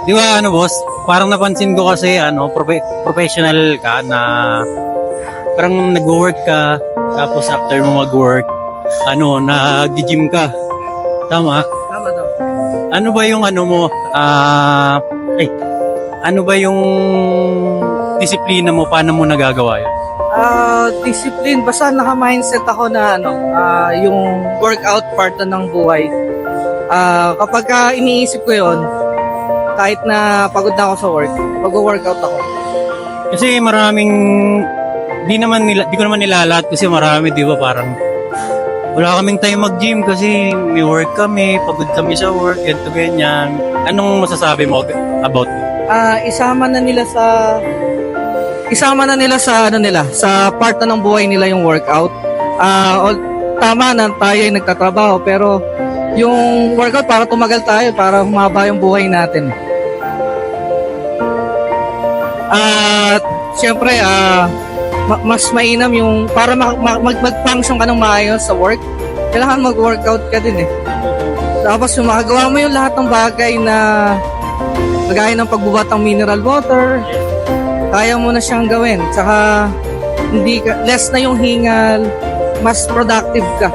Di ba ano boss, parang napansin ko kasi professional ka na parang nag-work ka tapos after mo mag-work, nag-gym ka. Tama? Tama daw. Ano ba yung ano ba yung disiplina mo, paano mo nagagawa yun? Discipline. Basta naka-mindset ako na yung workout part na ng buhay. Kapag iniisip ko yon, kahit na pagod na ako sa work, mag-workout ako. Kasi maraming, di ko naman nilalat kasi marami, di ba, parang wala kaming time mag-gym kasi may work kami, pagod kami sa work, ganito ganyan. Anong masasabi mo about it? Isama na nila sa part na ng buhay nila yung workout. Tama na tayo ay nagtatrabaho, pero yung workout para tumagal tayo, para humaba yung buhay natin. At syempre, mas mainam yung para mag-function ka ng maayos sa work, kailangan mag-workout ka din eh. Tapos yung makagawa mo yung lahat ng bagay na kagaya ng pagbubat ng mineral water, kaya mo na siyang gawin. Tsaka less na yung hingal, mas productive ka.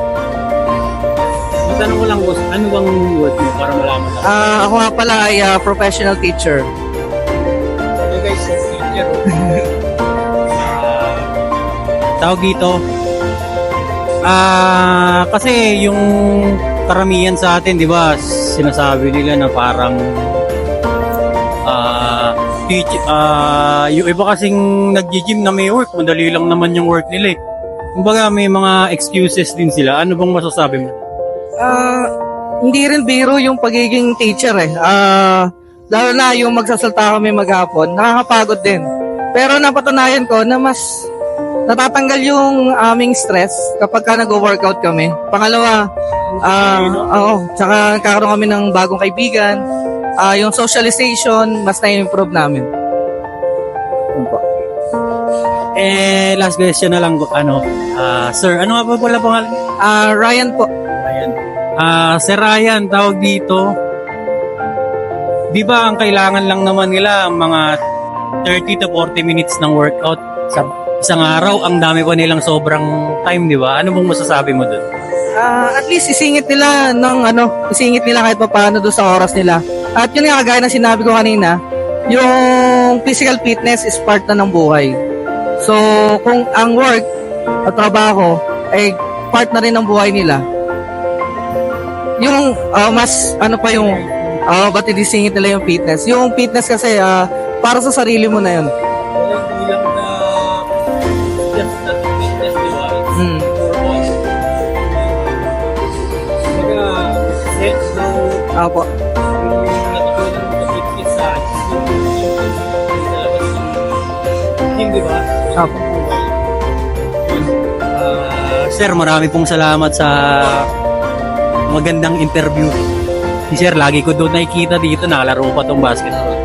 Matanong ko lang boss, ano bang work mo para malaman lang? Ako nga pala ay professional teacher. Okay guys, teacher. Tawag dito. Kasi yung karamihan sa atin, di ba, sinasabi nila na parang yung iba kasing nag-gym na may work, madali lang naman yung work nila eh. Kumbaga may mga excuses din sila. Ano bang masasabi mo? Hindi rin biro yung pagiging teacher eh. Lalo na yung magsasalta kami maghapon, nakakapagod din. Pero napatunayan ko na mas natatanggal yung aming stress kapag ka nag-workout kami. Pangalawa, tsaka nagkakaroon kami ng bagong kaibigan. Yung socialization, mas na-improve namin. Last question na lang, sir, ano nga pa pala pangalan? Ryan po. Sir Ryan, tawag dito. Di ba ang kailangan lang naman nila mga 30 to 40 minutes ng workout sa isang araw, ang dami pa nilang sobrang time, di ba? Ano bang masasabi mo dun? At least isingit nila kahit pa paano doon sa oras nila. At yun nga, kagaya na sinabi ko kanina, yung physical fitness is part na ng buhay. So, kung ang work at trabaho ay part na rin ng buhay nila, yung ba't inisingit nila yung fitness? Yung fitness kasi, para sa sarili mo na yun. Hindi lang na just that fitness, di ba? Apo. Di ba? Apo. Sir, marami pong salamat sa magandang interview. Si Sir, lagi ko doon nakikita dito, nakalaro pa tong basketball.